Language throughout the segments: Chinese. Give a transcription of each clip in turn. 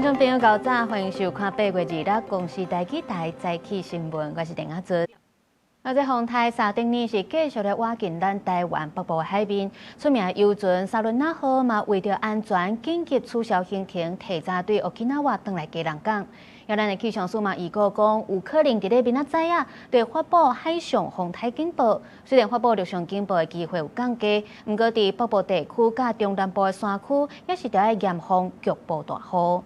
眾朋友，早早歡迎收看8月26日公視台記台早起新聞，我是鄭雅俊。這風台3頂呢是繼續咧挖進咱台灣北部海面，出名遊船沙崙那號嘛為着安全緊急取消行程，提早對沖縄返來基隆港。要咱的氣象署嘛預告講，有可能伫咧明仔載啊，會發布海上風台警報。雖然發布陸上警報的機會有降低，不過佇北部地區甲中南部的山區，也是要嚴防局部大雨。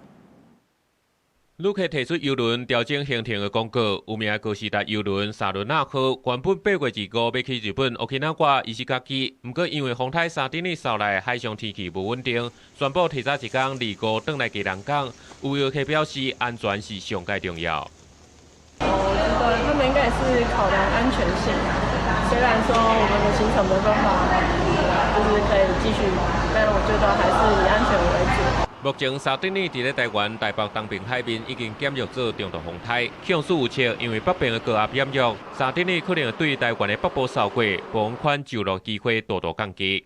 旅客提出郵輪調整行程的公告，有名高士達郵輪沙崙那號原本8月25日要去日本沖縄伊勢卡基，不過因為風台3頂日掃來海上天氣無穩定，宣布提早一天25返來基隆港。有遊客表示，安全是上界重要。我覺得他們應該也是考量安全性，雖然說我們的行程沒辦法，就是可以繼續，但我覺得還是以安全為主。目前沙頂日佇台灣台北東邊海面已經減弱做中度風台，氣象署有測，因為北邊的高壓減弱，沙頂日可能對台灣的北部掃過，暴風圈就落機會大大降低。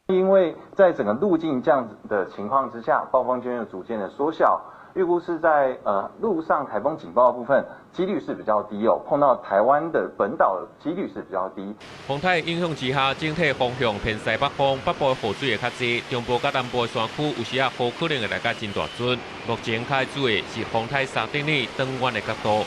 因為在整個路徑這樣子的情況之下，暴風圈又逐漸的縮小，預估是在陸上颱風警報的部分幾率是比較低哦，碰到台灣的本島的幾率是比較低。風台影響之下，整體方向偏西北風，北部的雨水會較濟，中部甲南部的山區有時啊雨可能會來甲真大陣。目前較注意是風台3頂日轉彎的角度。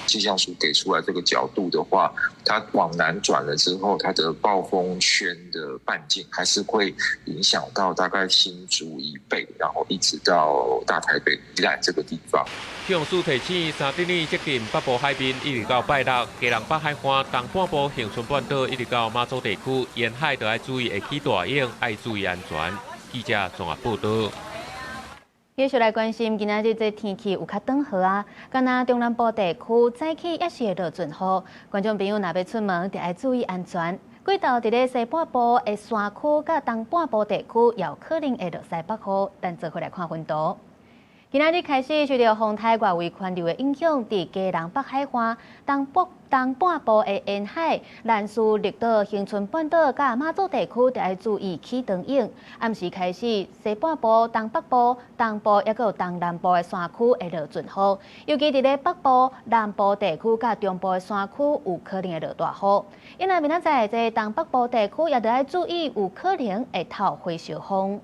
氣象署給出來這個角度的話，它往南轉了之後，它的暴風圈的半徑還是會影響到大概新竹以北，然後一直到大台北宜蘭這個地方。氣象署提醒，3頂日接近北部海面，一直到拜六，基隆北海岸東半部恆春半島一直到馬祖地區沿海都要注意會起大影，要注意安全。記者綜合報道。繼續來關心，今仔日這天氣有較轉好啊，敢若中南部地區早起也是會落陣雨，觀眾朋友若要出門，就要注意安全。軌道佇咧西半部的山區甲東半部地區，也有可能會落西北雨。咱做伙來看溫度。今仔日開始，隨着風台外圍環流的影響，佇基隆北海岸、東半部的沿海、蘭嶼、綠島、恆春半島甲馬祖地區，就要注意起長影。暗時開始，西半部、東北部、東部也有東南部的山區會落陣雨，尤其佇咧北部、南部地區甲中部的山區有可能會落大雨。因為明仔載這東北部地區也得要注意，有可能會透火燒風。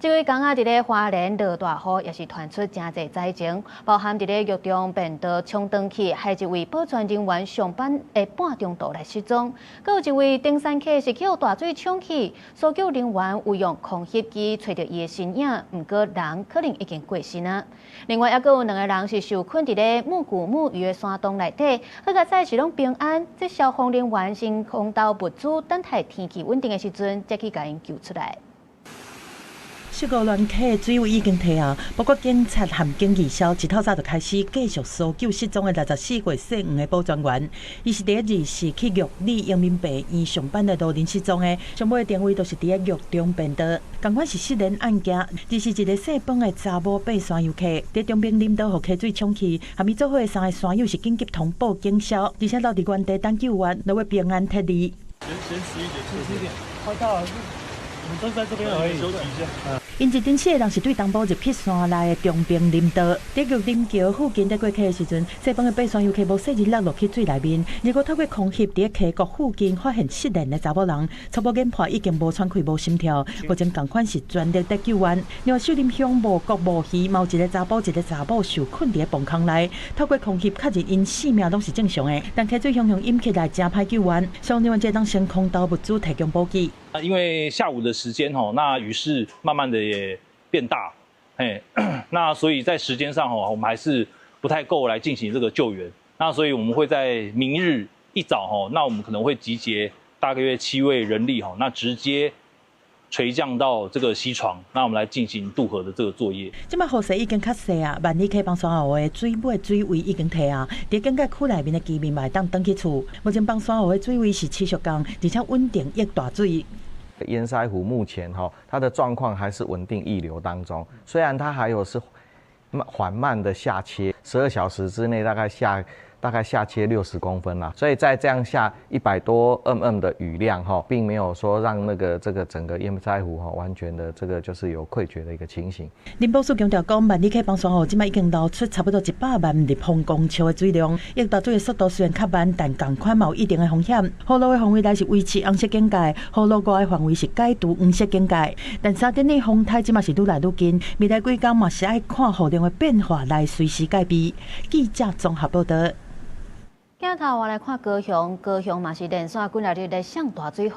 這位港仔佇咧花蓮落大雨，也是傳出真濟災情，包含佇咧獄中變道衝斷去，還有一位保全人員上班的半中途來失蹤，閣有一位登山客是去大水衝去，搜救人員有用空翕機找到伊的身影，不過人可能已經過身啊。另外，還閣有2個人是受困佇咧木古木魚的山洞內底，好在在是攏平安。這消防人員先空投物資，等待天氣穩定的時陣，才去將因救出來。事故亂起的水位已經退啊，包括警察和警義消一透早就開始繼續搜救失蹤的64歲姓吳的保全員。伊是第一日是去玉里陽明病院上班的路人失蹤的，上尾的定位都是佇獄中變道。同款是失聯案件，這是一個細胖的查某爬山遊客，在中邊林道予溪水沖去，和伊做伙的3個山友是緊急通報警消，而且留佇原地等救援，落尾平安脫離。先10一點，快到了。我們都在這邊而已，休息一下。因一頂車的人是對東部入去山內的中平林道，在玉林橋附近在過溪的時陣，細胖的爬山遊客無細日落落去水內面，如果透過空翕在溪谷附近發現失聯的查某人，初步研判已經無喘氣、無心跳，目前同款是全力在救援。另外，秀林鄉無國無魚，有一個查甫一個查某受困佇個崩坑內，透過空翕確認因性命攏是正常的，但溪水汹湧湧起來，真歹救援。消防人員這當先空投物資提供補給。因為下午的時間那雨勢慢慢的也變大，那所以在時間上我們還是不太夠來進行這個救援。那所以我們會在明日一早那我們可能會集結大約7位人力那直接垂降到這個溪床，那我們來進行渡河的這個作業。這擺雨勢已經較細啊，萬里溪幫山湖的水尾水位已經退啊，在警戒區內面的居民嘛當回去厝。目前幫山湖的水位是持續降，而且穩定溢大水。堰塞湖目前它的狀況還是穩定溢流當中，雖然它還有是緩慢的下切，12小時之內大概下大概下切60公分啦，所以在這樣下100多mm的雨量並沒有說讓這個整個淹災湖完全的這個就是有潰決的一個情形。林保署強調講，萬里溪幫山即擺已經流出差不多100萬立方公尺的水量，溢大水的速度雖然較慢，但同款嘛有一定的風險。河路的範圍內是維持紅色警戒，河路外的範圍是解除黃色警戒。但沙丁的風台即嘛是愈來愈近，未來幾天嘛是愛看雨量的變化來隨時改變。記者綜合報道。鏡頭我來看高雄嘛是連續幾日咧上大水雨，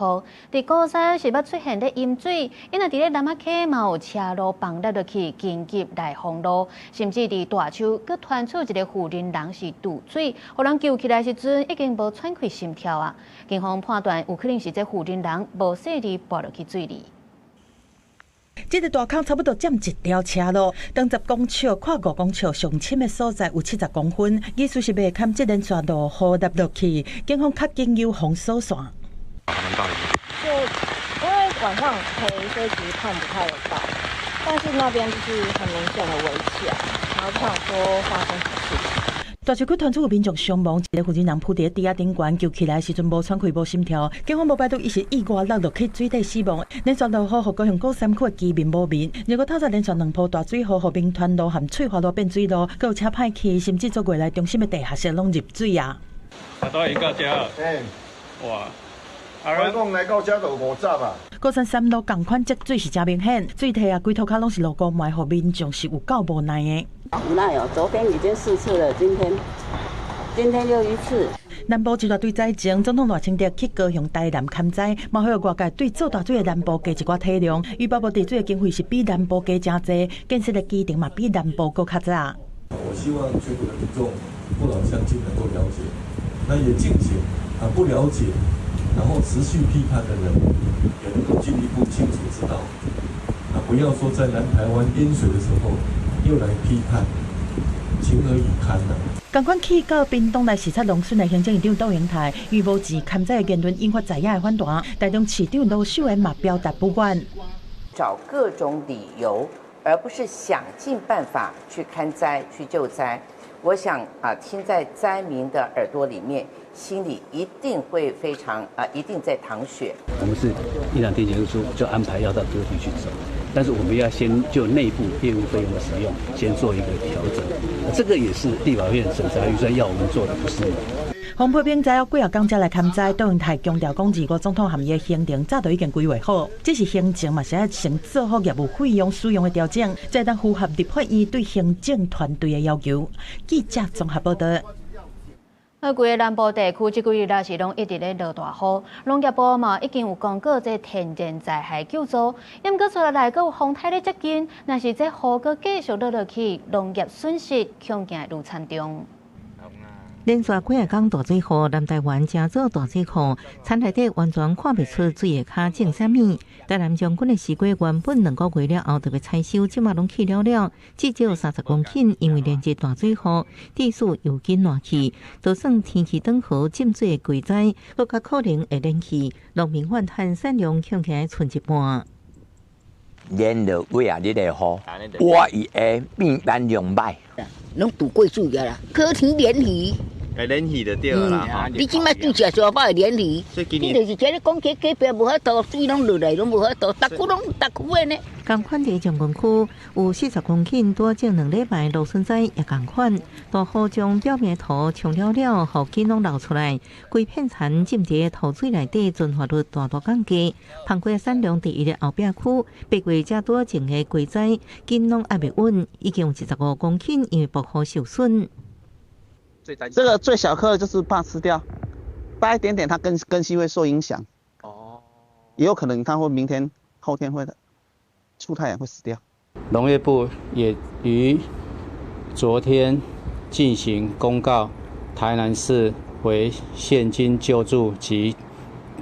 佇高山是要出現咧淹水，因為佇咧南仔溪嘛有車路崩落落去，緊急來封路，甚至佇大樹佫傳出一個婦人是肚水，互人救起來時陣已經無喘氣心跳啊！警方判斷有可能是這婦人無細緻墮落去水裡。這個大坑差不多佔一條車路，長10公尺、寬5公尺，上深的所在有70公分。意思是袂堪這連續落雨跌落去，警方較緊有封鎖線。就因為晚上黑，所以其實看不太得到，但是那邊就是很明顯的圍起來，然後不想說發生什麼事情。大樹區傳出有民眾傷亡，一個婦人撲在地下頂懸救起來時陣無喘氣、無心跳，警方無排除伊是意外落去水底死亡。連續落雨，互高雄高山區的居民無眠。如果透早連續2波大水雨，互民團路含翠華路變水路，還有車歹去，甚至做過來中心的地下室攏入水啊！都已經到遮了。哇！我講來到遮就5集啊！高山3路同款積水是真明顯，水體啊，規頭殼攏是路溝埋，互民眾是有夠無奈的。無奈哦，昨天已經4次了，今天又1次。南部一大堆災情，總統賴清德去高雄台南勘災，嘛許外界對做大水的南部加一寡體諒。預報地水的經費是比南部加真濟，建設的基地嘛比南部閣較早。我希望全國的民眾父老鄉親能夠了解，那也敬請不了解，然後持續批判的人，也能夠進一步清楚知道，不要說在南台灣淹水的時候又來批判，情何以堪呢？同款去到屏東來視察農村的行政院長杜榮泰，與無錢勘災的言論引發在野的反彈，台中市長盧秀燕嘛表達不滿，找各種理由，而不是想盡辦法去勘災、去救災。我想聽在災民的耳朵裡面，心裡一定會非常一定在淌血。我們是依然定結束就安排要到各地去走，但是我們要先就內部業務費用的使用先做一個調整，這個也是立法院審查預算要我們做的，不是嗎？洪培平在幾日剛才來勘災，杜榮泰強調講，2個總統含伊的行程早就已經規劃好，只是行程嘛是要先做好業務費用使用的調整，才能符合立法院對行政團隊的要求。記者綜合報道。規個南部地區這幾日是攏一直咧落大雨，農業部嘛已經有公告這天然災害救助，因閣出來閣有風台咧接近，若是這雨閣繼續落去，農業損失恐驚愈慘重。連續幾日講大水雨，南台灣真做大水雨，田內底完全看不出水下骹種啥物。台南將軍的西瓜原本2個月了後就要採收，即馬攏去了，至少30公頃，因為連日大水雨，地勢又緊爛去，就算天氣轉好，浸水的季節，更加可能會連去，農民怨嘆產量恐驚剩一半。連落幾啊日的雨，我伊會變單兩擺，攏渡過水個啦，可停鯰魚。鯰魚就對啦，你即擺拄食沙巴的鯰魚，所以今年就是這個講起隔壁無法度，水攏落來攏無法度，逐區的呢。同款在將軍區有40公頃，多種2禮拜落水災也同款，大雨將表面土沖了，雨景攏流出來，規片田浸在土水內底，存活率大降低。澎湖產量第1的後壁區，8月才多種的季災，景攏還未穩，已經有15公頃因為暴雨受損。這個最小顆的就是怕吃掉，大一點點它根系會受影響。哦，也有可能它會明天、後天會的出太陽會死掉。農業部也於昨天進行公告，台南市為現金救助及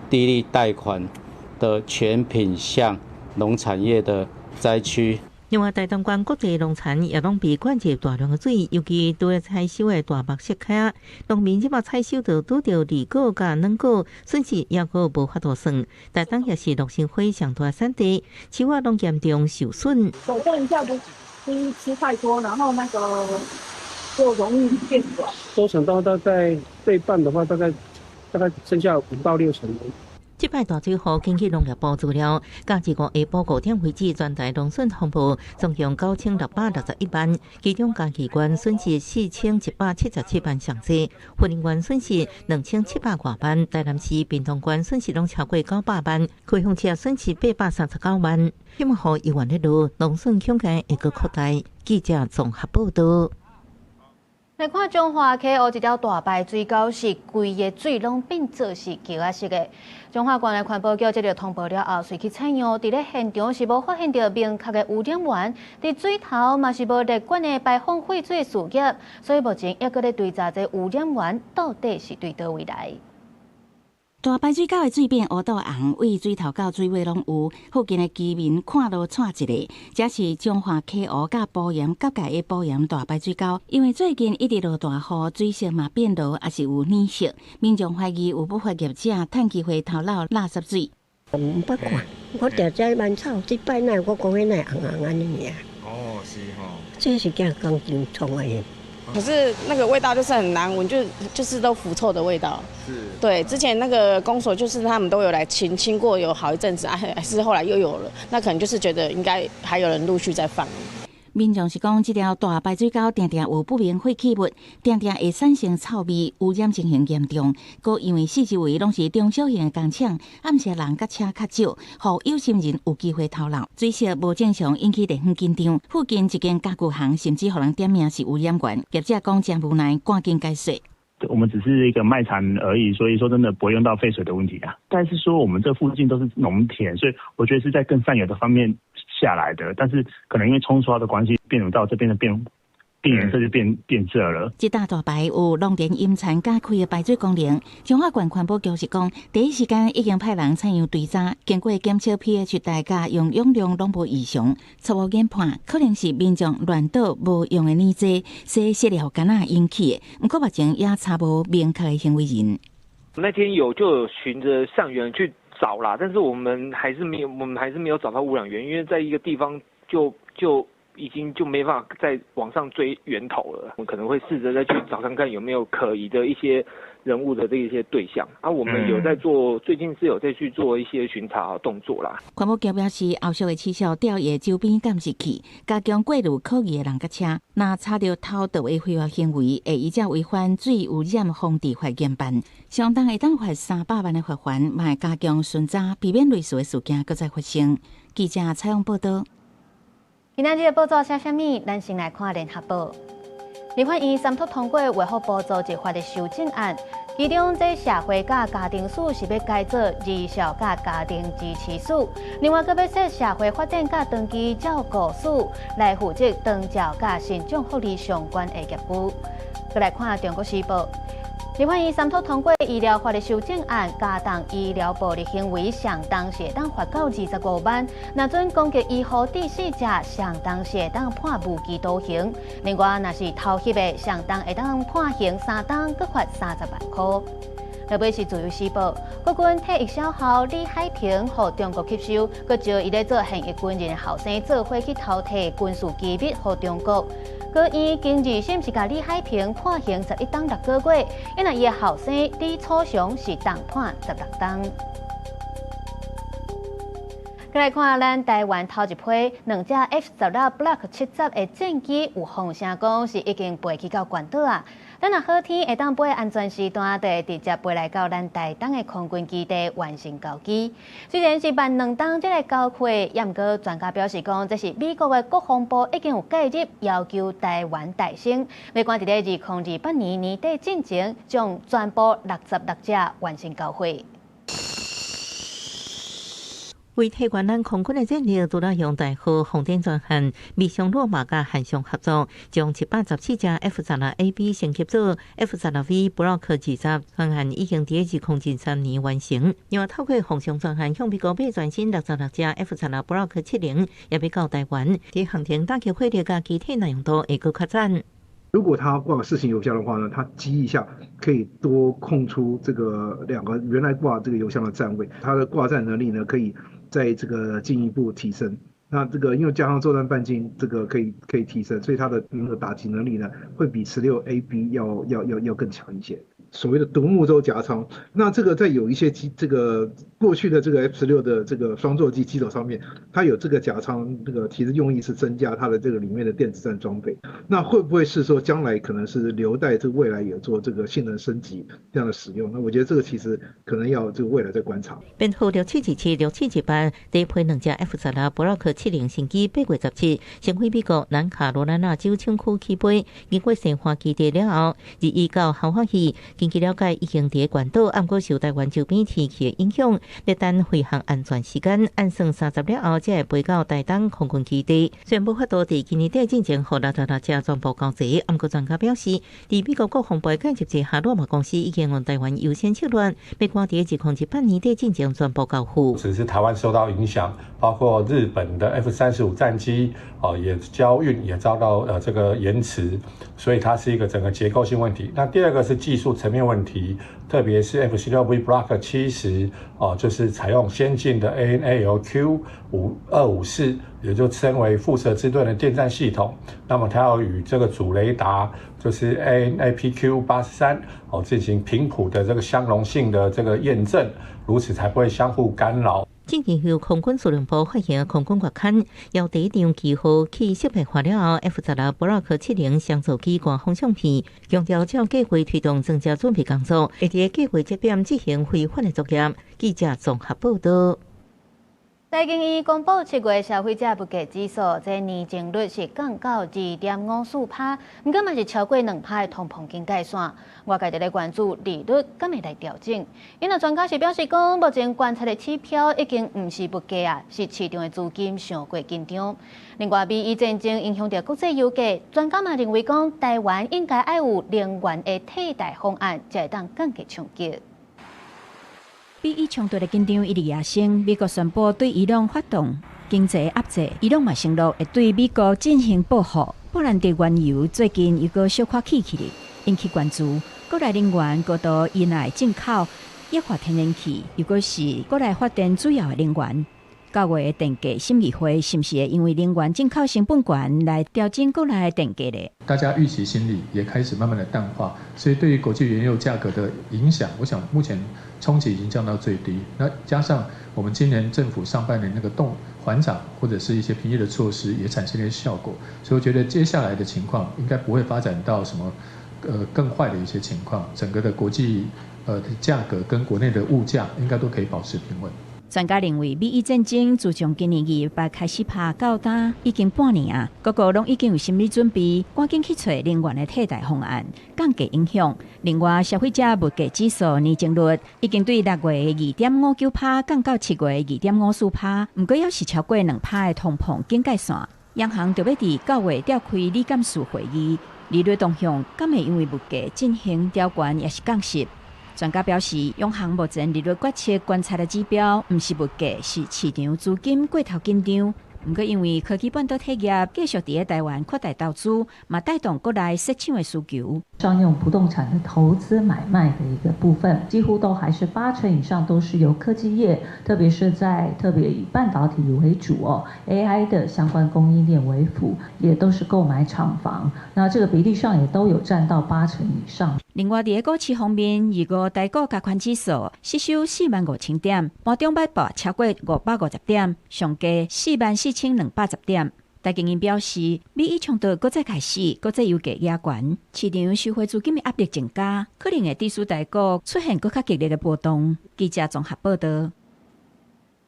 低利貸款的全品項農產業的災區。另外，台東縣各地農產也攏被灌入大量的水，尤其對採收的大目色卡，農民即馬採收就拄到離果甲軟果，損失也閣無法度算。台東也是陸生花上大產地，樹仔攏嚴重受損。手段一下不吃太多，然後那個就容易變短。收成到大概對半的話，大概剩下5到6成。這擺大水雨，根據農業部資料，加至5下晡5點為止，全台農損防務總共9661萬，其中家己縣損失4177萬上濟，雲林縣損失2700多萬，台南市屏東縣損失攏超過900萬，開封市損失839萬。希望予議員的路農損恐驚會閣擴大。記者綜合報道。來看中華溪有一條大排水溝是規個水攏變做是橋仔式的。中華縣的環保局接到通報了後，隨去採樣，佇咧現場是無發現到明確的污染源，佇水頭嘛是無列管的排放廢水事業，所以目前還閣咧追查這污染源到底是對倒位來。大排水溝的水變烏到紅，為水頭到水尾攏有，附近的居民看路喘一個。這是中華溪湖甲埔鹽夾界的埔鹽大排水溝，因為最近一直落大雨，水色嘛變濁，也是有染色。民眾懷疑有不法業者趁機會偷漏垃圾水。唔捌看，我常在蠻草，這擺那我講迄那紅紅安尼爾。哦，是吼。這是驚鋼筋蟲的。可是那個味道就是很難聞，就是都腐臭的味道。是。對，之前那個公所就是他們都有來清過，有好一陣子，還是後來又有了，那可能就是覺得應該還有人陸續在放。民眾是講，這條大排水溝常常有不明廢棄物，常常會產生臭味，污染情形嚴重。閣因為四周圍攏是中小型的工廠，暗時人甲車較少，互有心人有機會偷漏。水色無正常，引起地方緊張。附近一間家具行甚至互人點名是污染源，業者講真無奈，趕緊解說。我們只是一個賣場而已，所以說真的不會用到廢水的問題啊。但是說我們這附近都是農田，所以我覺得是在更上游的方面下來的，但是可能因為沖刷的關係，變乳到這邊的病顏色就變色了。這大排有農田引殘加開的排水功能。中華縣環保局是講，第一時間已經派人採樣調查，經過檢測 pH 大家用用量攏無異常，初步研判可能是民眾亂倒無用的泥劑，是飼料乾仔引起的。不過目前也查無明確的行為人。那天就有循着上游去找啦，但是我們還是沒有找到污染源，因為在一個地方就已經就沒辦法再往上追源頭了。我們可能會試着再去找看看有沒有可疑的一些人物的這一些對象。我們有在做，最近是有在去做一些巡查動作啦。環保局表示，後續會持續調查周邊監視器，加強過路可疑的人甲車。若查到偷盜的非法行為，會依照違反水污染防治法嚴辦，相當會當罰300萬的罰款，嘛會加強巡查，避免類似的事件擱再發生。記者採訪報道。今仔日的報紙寫啥物？咱先來看聯合報。立法院三讀通過維護補助一法的修正案，其中這社會甲家庭署是要改做兒少甲家庭支持署，另外閣要設社會發展甲長期照顧署來負責長照甲生長福利相關的業務。再來看中國時報。立法院三讀通過醫療法的修正案，加重醫療暴力行為上當是會當罰到25萬，若准攻擊醫護第四者上當是會當判無期徒刑。另外，若是偷翕的上當會當判刑3當，閣罰30萬塊。落尾是自由時報，國軍退役小校李海平獲中國吸收，閣招伊咧做現役軍人的後生做伙去偷摕軍事機密予中國。高院經二審是甲李海平判刑11當6個月，因為伊的後生李楚雄是當判16當。再來看咱台灣頭一批2隻 F-16 Block 70的戰機有風聲講是已經飛去到關島啊。咱若好天會當飛安全時段，就會直接飛來到咱台東的空軍基地完成交機。雖然是慢2當這個交會，也毋過專家表示講，這是美國的國防部已經有介入，要求台灣大升，要趕佇咧2028年年底進前，將全部66隻完成交會。為替越南空軍的戰力，除了用大號航天專艦、美商羅馬甲韓商合作，將714隻 F-16A/B 升級組 F-16V Block 20專艦已經在2003年完成。另外，透過航商專艦向美國買全新66隻 F-16 Block 70，也要到台灣，在航天打擊火力甲機體耐用度會閣擴展。如果它掛4型油箱的話呢，它機翼下可以多空出這個2個原來掛這個油箱的站位，它的掛站能力呢可以在這個進一步提升。那這個因為加上作戰半徑這個可以提升，所以它的那個打擊能力呢會比16AB 要更強一些。所謂的獨木舟夾艙，那這個在有一些這個過去的這個 F-16的這個雙座機機頭上面，它有這個夾艙，這個其實用意是增加它的這個裡面的電子戰裝備。那會不會是說將來可能是留待這個未來有做這個性能升級這樣的使用？那我覺得這個其實可能要這個未來再觀察。編號6727、6718第一批2架 F-16 Block 70型機8月17成飛美國南卡羅來納州槍區起飛，經過成華基地了後，日依到豪華戲。根據了解，已經在關島，不過受台灣周邊天氣的影響，在等飛行安全時間，按算30了後才會飛到台東空軍基地。雖然無法度在今年底進前，予6架全部交齊，不過專家表示，在美國國防部間接下洛馬公司已經用台灣優先策略，要趕在2018年底進前全部交付。只是台灣受到影響，包括日本的 F-35戰機也交運也遭到這個延遲，所以它是一個整個結構性問題。那第二個是技術層面問題，特別是 F-16V Block 70就是採用先進的 AN/ALQ-254，也就稱為輻射之盾的電戰系統。那麼它要與這個主雷達就是 AN/APQ-83進行頻譜的這個相容性的這個驗證，如此才不會相互干擾。進前後，空軍司令部發現空軍月刊，由第一張記號去識別化了後 ，F-16 Block 70雙座機官方相片，強調照計劃推動增加準備工作，會在計劃節點執行非凡的作業。記者綜合報道。台經院公布7月消費者物價指數，這年增率是降到2.54%，不過嘛是超過2%的通膨經界線。外界在關注利率敢會來調整。因為專家是表示講，目前觀察的指標已經不是物價啊，是市場的資金太過緊張。另外，美伊戰爭影響到國際油價，專家嘛認為講，台灣應該要有能源的替代方案，才會當降低衝擊。美伊衝突的緊張一直也升，美國宣布對伊朗發動經濟壓制，伊朗嘛承諾會對美國進行報復。波蘭的原油最近又個小可起嚟，引起關注。國內能源高度依賴進口液化天然氣，如果是國內發電主要的能源。9月的電價審議會是不是會因為能源進口成本高來調整國內的電價呢？大家預期心理也開始慢慢的淡化，所以對於國際原油價格的影響，我想目前衝擊已經降到最低。那加上我們今年政府上半年那個緩漲或者是一些平抑的措施也產生了效果，所以我覺得接下來的情況應該不會發展到什麼更壞的一些情況，整個的國際的價格跟國內的物價應該都可以保持平穩。專家認為，美伊戰爭自從今年2月8開始拍到今已經半年啊，各國攏已經有心理準備，趕緊去找能源的替代方案，降低影響。另外，消費者物價指數年增率已經對6月的2.59%降到7月的2.54%，不過要是超過2%的通膨經界線。央行就要在9月召開理監事會議，利率動向敢會因為物價進行調懸，也是降息。專家表示，央行目前利率決策觀察的指標，不是物價，是市場資金過頭緊張。不過，因為科技半導體業繼續在台灣擴大投資，嘛帶動國內市場的需求。商用不動產的投資買賣的一個部分，幾乎都還是80%以上都是由科技業，特別以半導體為主，AI 的相關供應鏈為輔，也都是購買廠房。那這個比例上也都有佔到80%以上。另外，在股市方面，2月台股加權指數失守45000點，盤中擺盤超過550點，上價44210點。台經院表示，美伊衝突再開始，國際油價壓懸，市場收回資金的壓力增加，可能會致使台股出現更加激烈的波動。記者綜合報道。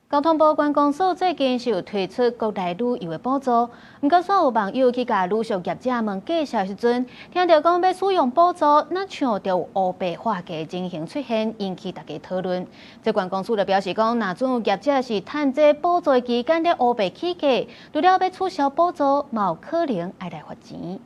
交通部觀光署最近是有推出國內旅遊的補助，不過，有網友去甲旅宿業者們介紹時陣，聽到講要使用補助，那像就有烏白化價情形出現，引起大家討論。這觀光署就表示講，若準有業者是趁這補助期間咧烏白起價，除了要取消補助，嘛有可能要來罰錢。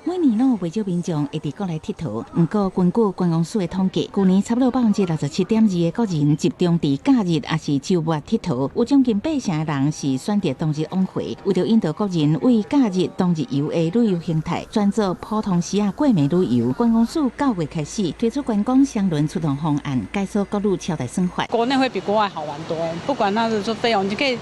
每年都有不少民眾會佇國內佚佗。不過，根據觀光署的統計，去年差不多67.2%的國人集中佇假日也是週末佚佗，有將近8成的人是選擇當日往回，為了引導國人為假日當日遊的旅遊形態，轉做普通時啊過暝旅遊。觀光署9月開始推出觀光雙輪出動方案，解說各路超大生活。國內會比國外好玩多，不管它的說費用，你可以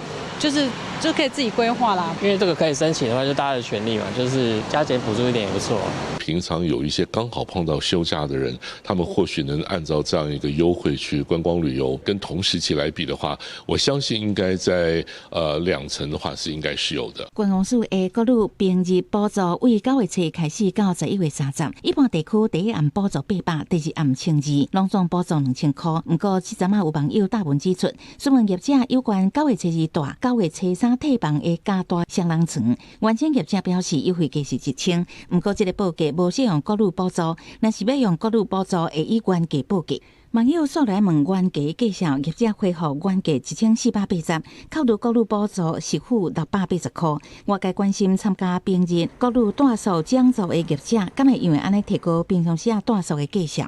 就可以自己規劃啦。因為這個可以申請的話，就大家的權利嘛，就是加減補助一點也不錯。平常有一些剛好碰到休假的人，他們或許能按照這樣一個優惠去觀光旅遊，跟同時期來比的話，我相信應該在2成的話是應該是有的。觀光署的各路平日補助為9月初開始到11月30，一般地區第一案補助800，第二案1200，攏總補助2000塊。不過，這陣有網友大文指出，詢問業者有關9月初2大、9月初3退房的加大雙人床，原先業者表示優惠價是1000，不過這個報價無適用各路補助，若是要用各路補助，會以原價報價。網友數來問原價介紹，業者回復原價1480，扣除各路補助實付680塊。外界關心參加平日各路住宿講座的業者，敢會因為安尼提高平常時啊住宿的介紹？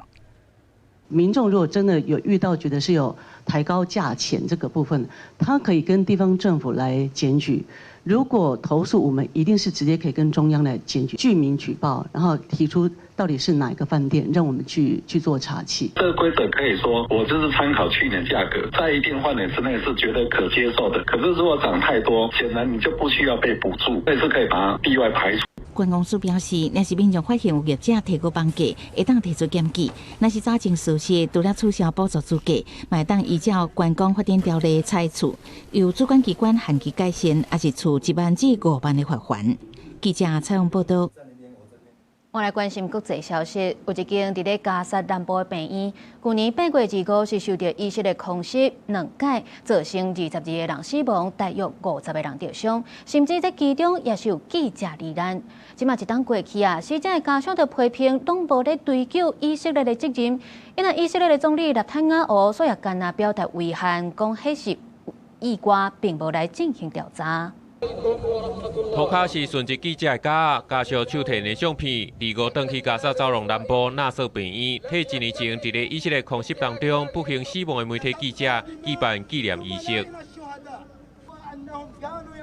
民眾如果真的有遇到覺得是有抬高價錢這個部分，他可以跟地方政府來檢舉。如果投訴，我們一定是直接可以跟中央來檢舉，居民舉報，然後提出到底是哪一個飯店，讓我們去做查緝。這個規則可以說，我就是參考去年價格，在一定範圍之內是覺得可接受的。可是如果漲太多，顯然你就不需要被補助，所以是可以把它例外排除。觀光署表示，若是民眾發現有業者提高房價，會當提出檢舉；若是查證屬實，除了取消補助資格，嘛會當依照觀光發展條例裁處，由主管機關限期改善，還是處1萬至5萬的罰鍰。記者採訪報道。我來關心國際消息，有一間佇咧加沙南部的病院，去年8月25日是受到以色列空襲2解，造成22個人死亡，大約50個人受傷，甚至在其中也是有記者罹難。即馬一冬過去啊，死者的家屬就批評攏無咧追究以色列的責任，因為以色列的總理納坦雅胡所也干那表達遺憾，講迄是意外，並無來進行調查。塗骹是順一記者的家屬手提的相片，25登去加沙走廊南部納瑟病院，替1年前佇咧以色列空襲當中不幸死亡的媒體記者舉辦紀念儀式。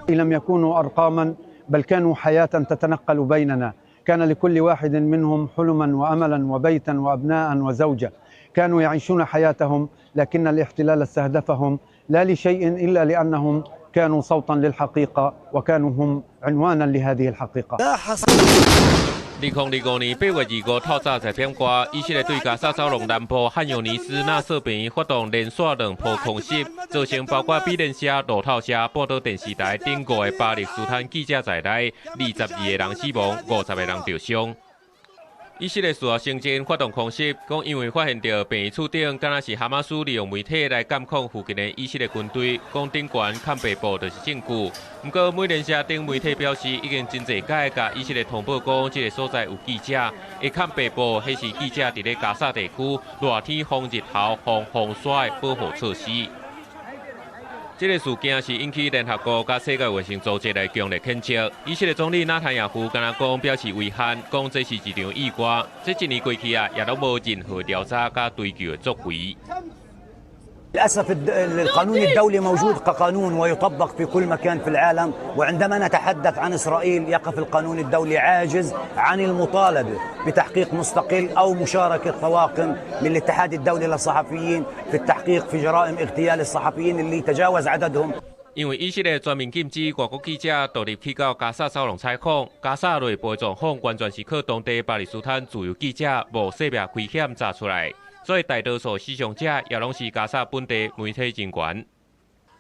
لم يكونوا أرقاما بل كانوا حياة تتنقل بيننا، كان لكل واحد منهم حلما وأملا وبيتا وأبناء وزوجة، كانوا يعيشون حياتهم لكن الاحتلال استهدفهم لا لشيء إلا لأنهم كانوا صوتا للحقيقة وكانوا هم عنوانا لهذه الحقيقة. 2025年8月25透早才點歌，以色列對加沙走廊南部漢尤尼斯納瑟病院發動連續2波空襲，造成包括美聯社、路透社、報道電視台等5個巴勒斯坦記者在內，22個人死亡，50個人受傷。以色列事後聲稱發動空襲，講因為發現到病院厝頂敢若是哈馬斯利用媒體來監控附近的以色列軍隊，講頂懸看背部就是證據。不過美聯社等媒體表示，已經真濟屆甲以色列通報講，這個所在有記者，會看背部迄是記者佇咧加沙地區熱天防日頭、防風沙的保護措施。這個事件是引起聯合國甲世界衛生組織來強烈譴責。以色列總理納坦雅胡敢若講表示遺憾，講這是一場意外。這1年過去啊，也都無任何調查甲追究的作為。للأسف القانون الدولي موجود كقانون ويطبق في كل مكان في العالم، وعندما نتحدث عن إسرائيل يقف القانون الدولي عاجز عن المطالبة بتحقيق مستقل أو مشاركة طواقم من الاتحاد الدولي للصحفيين في التحقيق في جرائم اغتيال الصحفيين اللي تجاوز عددهم。因為以色列全面禁止外國記者獨立去到加沙走廊採訪，加沙內部狀況完全是靠當地巴勒斯坦自由記者無性命危險查出來。所以大多數死傷者也攏是加沙本地媒體人員。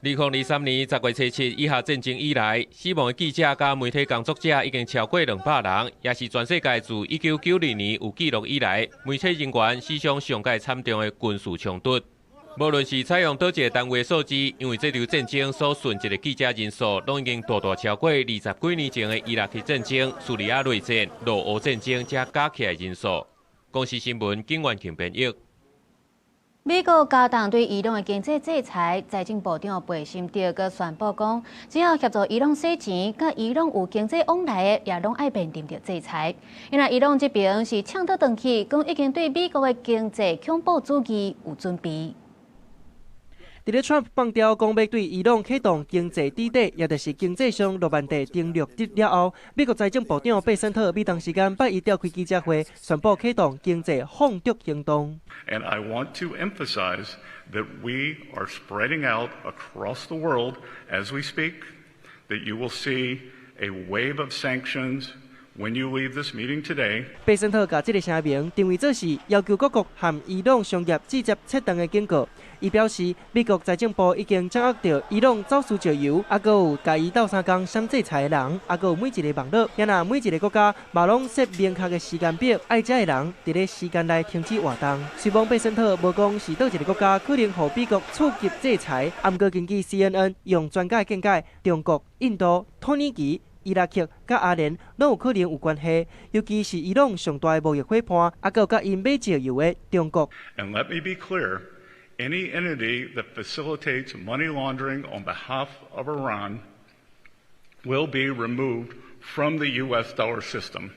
2023年10月7日以下戰爭以來，死亡的記者加媒體工作者已經超過200人，也是全世界自1990年有記錄以來，媒體人員死傷上界慘重的軍事衝突。無論是採用倒一個單位數字，因為這場戰爭所損失的記者人數，都已經大大超過20幾年前的伊拉克戰爭、敘利亞內戰、羅俄戰爭才加起來人數。公視新聞景元慶編譯。美國加重對伊朗的經濟制裁，財政部長貝辛特閣宣布講，只要協助伊朗洗錢，甲伊朗有經濟往來的，也攏愛面臨着制裁。因為伊朗這邊是搶倒轉去，講已經對美國的經濟恐怖主義有準備。在咧 Trump 放調講要對伊朗啟動經濟抵制，也就是經濟上諾曼第登陸了後，美國財政部長貝森特美東時間8日召開記者會，宣布啟動經濟放逐行動。And I want to emphasize that we are spreading out across the world as we speak, that you will see a wave of sanctions when you leave this meeting today. 貝森特把這個聲明定位做是要求各國和伊朗商業直接切斷的警告。伊表示，美國財政部已經掌握到伊朗走私石油，還有甲伊鬥相共相制裁的人，還有每一個網絡，也若每一個國家嘛攏設明確的時間表，愛遮的人佇咧時間內停止活動。雖望貝森特無講是倒一個國家可能予美國觸及制裁，毋過根據 CNN 用專家見解，中國、印度、土耳其、伊拉克甲阿聯攏有可能有關係，尤其是伊朗上大的貿易夥伴，還有甲因買石油的中國。And let me be clear. Any entity that facilitates money laundering on behalf of Iran will be removed from the U.S. dollar system.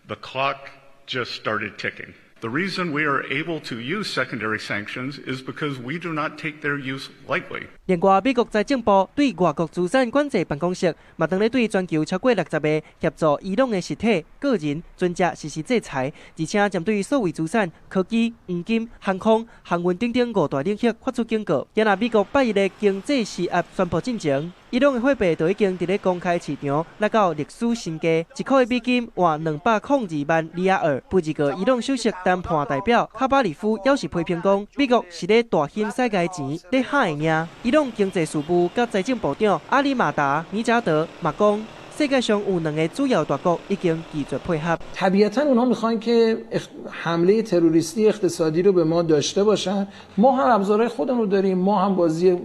The clock just started ticking. The reason we are able to use secondary sanctions is because we do not take their use lightly. 另外，美國財政部對外國資產管制辦公室嘛，當咧對全球超過60個協助伊朗的實體、個人、專家實施制裁，而且針對所謂資產、科技、黃金、航空、航運等5大領域發出警告。也若美國8日的經濟施壓宣布進前，伊朗的貨幣就已經佇咧公開市場來到歷史新價，1塊的美金換202萬里亞爾。不一個伊朗首席談判代表卡巴里夫要是批評講，美國是咧大掀世界錢，咧喊的贏。伊朗經濟事務甲財政部長阿里馬達尼加德嘛講，世界上有2個主要大國已經拒絕配合。طبیعتاً اونها میخوان که حمله تروریستی اقتصادی رو به ما داشته باشن. ما هم ابزارهای خودمون رو داریم، ما هم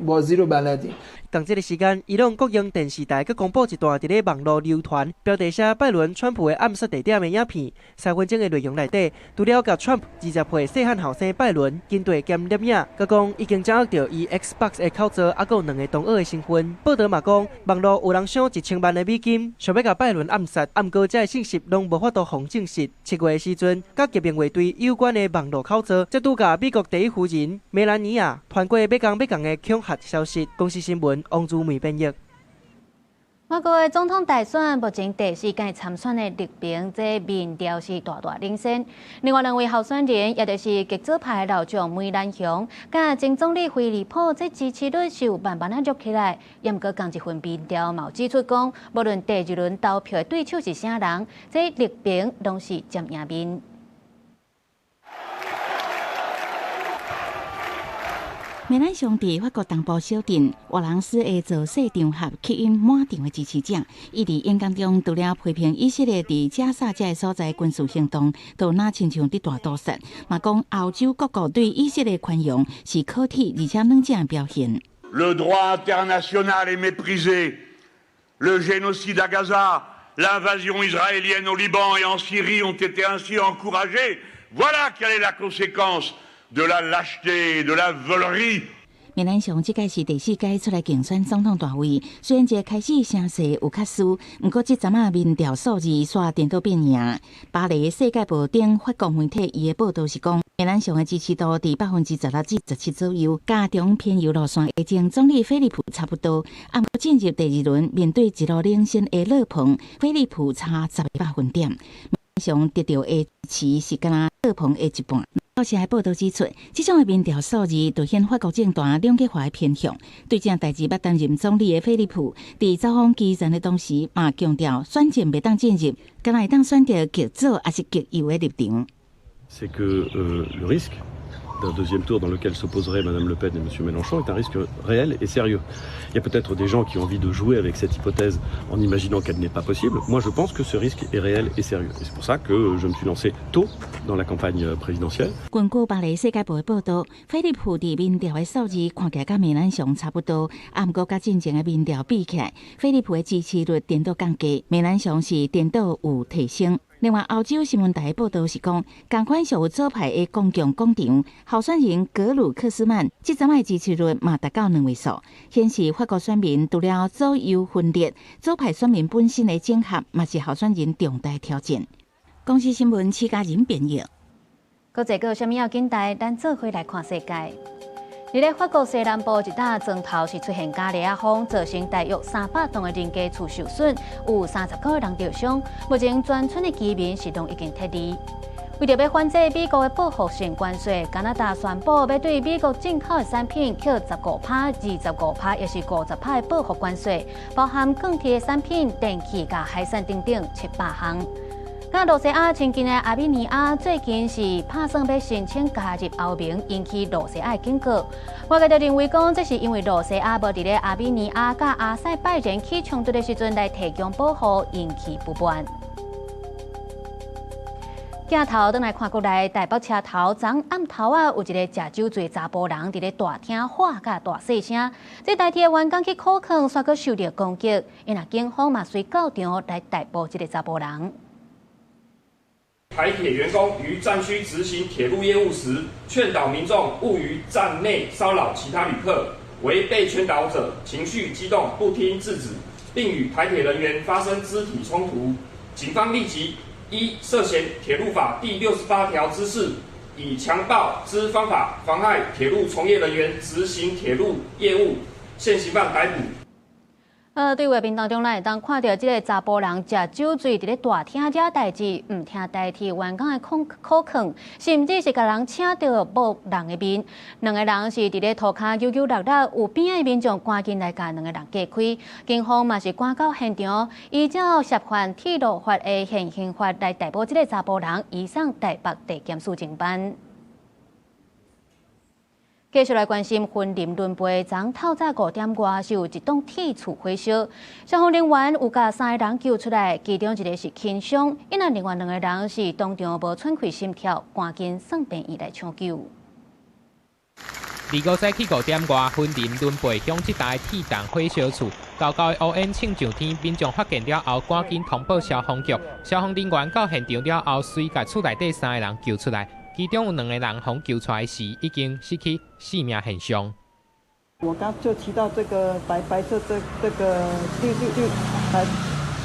بازی رو بلدیم. 同這個時間，伊朗國營電視台佮公布一段佇咧網絡流傳，標題寫拜倫、川普的暗殺地點的影片。3分鐘的內容內底，除了甲川普20歲細漢後生拜倫軍隊兼攝影，佮講已經掌握到伊 Xbox 的口罩，還有2個同學的身份。報道嘛講，網絡有人賞1000萬的美金，想要甲拜倫暗殺，毋過這個信息攏無法度互證實。7月的時陣，甲革命衛隊有關的網絡口罩，則拄甲美國第一夫人梅蘭妮亞傳過要講的恐嚇消息。公司新聞。王祖梅編譯。我國的總統大選目前第4屆參選的綠營，這民調是大大領先。另外2位候選人，也就是極左派老將梅蘭雄，甲前總理菲利普，這支持率是有慢慢啊躍起來。也毋過同一份民調嘛有指出講，無論第2輪投票的對手是啥人，這綠營攏是佔贏面。梅蘭雄佇法國東部小鎮瓦朗斯的造勢場合吸引滿場的支持者。伊佇演講中除了批評以色列佇加沙這個所在軍事行動，都若親像佇大屠殺，嘛講歐洲各國對以色列寬容是可體而且冷靜的表現。Le droit international est méprisé. Le génocide à Gaza, l'invasion israélienne au Liban et en Syrie ont été ainsi encouragés. Voilà quelle est la conséquence de la lâcheté, de la volerie. 梅蘭雄這屆是第4屆出來競選總統大位，雖然一開始聲勢有較輸，不過這陣仔民調數字煞顛倒變贏。巴黎世界報等法國媒體伊的報道是講，梅蘭雄的支持度佇16%至17%左右，加中偏右路線的前總理菲利普差不多。不過進入第2輪，面對一路領先的勒龐，菲利普差11分點，梅蘭雄得到的支持是敢若勒龐的一半。報社報道指出，這種的民調數字凸顯法國政壇兩極化的偏向。對這代志捌擔任總理的菲利普，佇走訪基層的同時，嘛強調選戰袂當進入，敢若會當選擇極左還是極右的立場。C'est que le risque d'un deuxième tour dans lequel s'opposeraient Mme Le Pen et M. Mélenchon est un risque réel et sérieux. Il y a peut-être des gens qui ont envie de jouer avec cette hypothèse en imaginant qu'elle n'est pas possible. Moi, je pense que ce risque est réel et sérieux. Et c'est pour ça que je me suis lancé tôt dans la campagne présidentielle. 根據巴黎世界報的報道，菲利普佇民調的數字看起來甲梅蘭雄差不多，不過甲進前的民調比起來，菲利普的支持率顛倒降低，梅蘭雄是顛倒有提升。另外，歐洲新聞台報道是講，同款屬有左派的公共廣場，候選人格魯克斯曼這陣的支持率嘛達到2位數，顯示法國選民除了左右分裂，左派選民本身的整合嘛是候選人重大挑戰。公視新聞徐佳瑩編譯。閣一個什麼要緊台，咱做伙來看世界。在法國西南部一帶磚頭是出現假裂仔風，造成大約300棟的人家厝受損，有30個人受傷。目前全村的居民是攏已經撤離。為着要反制美國的報復性關稅，加拿大宣布要對美國進口的產品扣15%、25%，也是50%的報復關稅，包含鋼鐵的產品、電器、甲海產等等700項。羅西亞親近的阿美尼亞最近是打算要申請加入歐盟，引起羅西亞的警告。外界就認為講，這是因為羅西亞無佇咧阿美尼亞甲阿塞拜然起衝突的時陣來提供保護，引起不滿。鏡頭轉來看過來，台北車頭昨暗頭啊，有一個食酒醉查甫人佇咧大廳喊甲大細聲，這台鐵員工去考勸，煞閣受到攻擊。因為警方嘛隨到場來逮捕這個查甫人。台鐵員工於站區執行鐵路業務時，勸導民眾勿於站內騷擾其他旅客，為被勸導者情緒激動不聽制止，並與台鐵人員發生肢體衝突。警方立即依涉嫌鐵路法第68條之4，以強暴之方法妨害鐵路從業人員執行鐵路業務，現行犯逮捕。對畫面當中，咱會當看到這個查甫人食酒醉，佇咧大廳惹代誌，唔聽代替員工的口勸，甚至是甲人請到某人的面。兩個人是佇咧塗骹扭扭勒勒，有邊的民眾趕緊來甲兩個人隔開。警方嘛是趕到現場，依照涉犯鐵路法的現行法來逮捕這個查甫人，移送台北地檢署偵辦。繼續來關心雲林崙背，昨透早5點外是有一棟鐵厝火燒，消防人員有甲3個人救出來，其中一個是輕傷，因為另外2個人是當場無喘氣心跳，趕緊送病院來搶救。25世紀5點外，雲林崙背鄉一帶鐵棟火燒厝，高高的烏煙衝上天，民眾發現了後，趕緊通報消防局，消防人員到現場了後，隨甲厝內底3個人救出來。其中有2個人從救出來時已經失去性命現象。我剛就提到這個白色這個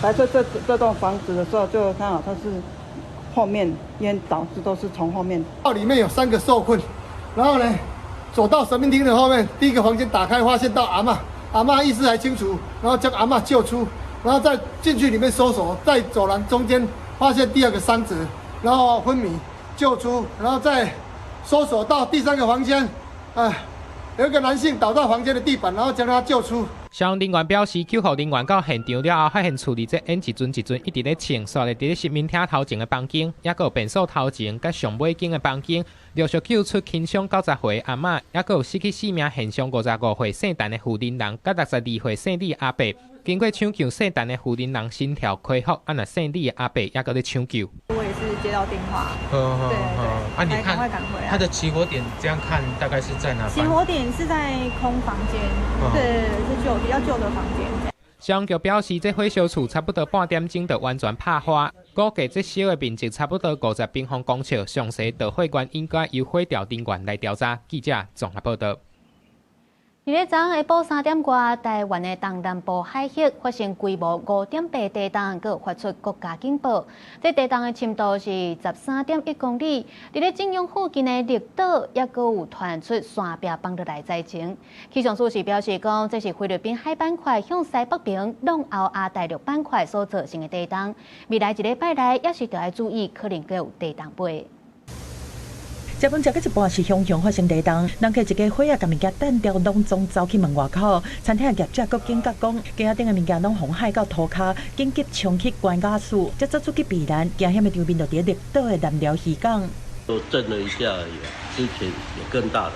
白色這棟房子的時候，就看好它是後面煙導致都是從後面。到裡面有3個受困，然後呢走到神明廳的後面，第一個房間打開，發現到阿嬤意識還清楚，然後將阿嬤救出，然後再進去裡面搜索，在走廊中間發現第2個傷者，然後昏迷。救出，然後再搜索到第3個房間，有一個男性倒到房間的地板，然後將他救出。消防人員表示，救護人員到現場了後，發現厝裡這煙一陣一直咧衝，刷咧佇神明廳頭前的房間，也閣有便所頭前甲上尾間的房間，陸續救出輕傷90歲阿嬤，也閣有失去性命現象55歲姓陳的婦人人，甲62歲姓李阿伯。經過搶救，姓陳的婦人人心跳恢復，那姓李的阿伯也閣咧搶救。我也是接到電話，對，你看他的起火點，這樣看大概是在哪？起火點是在空房間，對，是比較舊的房間。消防局表示，這火燒厝差不多半點鐘就完全拍花，估計這燒的面積差不多50平方公尺。詳細導火原因應該由火調人員來調查。記者綜合報道。昨日下晡3點外，台灣的東南部海域發生規模5.8地震，佮發出國家警報。這地震的深度是13.1公里。佇咧正陽附近的綠島，也佮有傳出山壁崩落來災情。氣象署是表示講，這是菲律賓海板塊向西北平弄後亞大陸板塊所造成的地震。未來1禮拜內也是要注意，可能佮有地震背。這本食到一半是熊熊發生地震，人客一家伙仔甲物件單調攏總走去門外口，餐廳的業者佫警覺講，家頂的物件攏紅海到塗骹，緊急衝去關押處，才走出去避難。驚險的場面就佇綠島的南寮漁港。都震了一下而已，之前有更大的。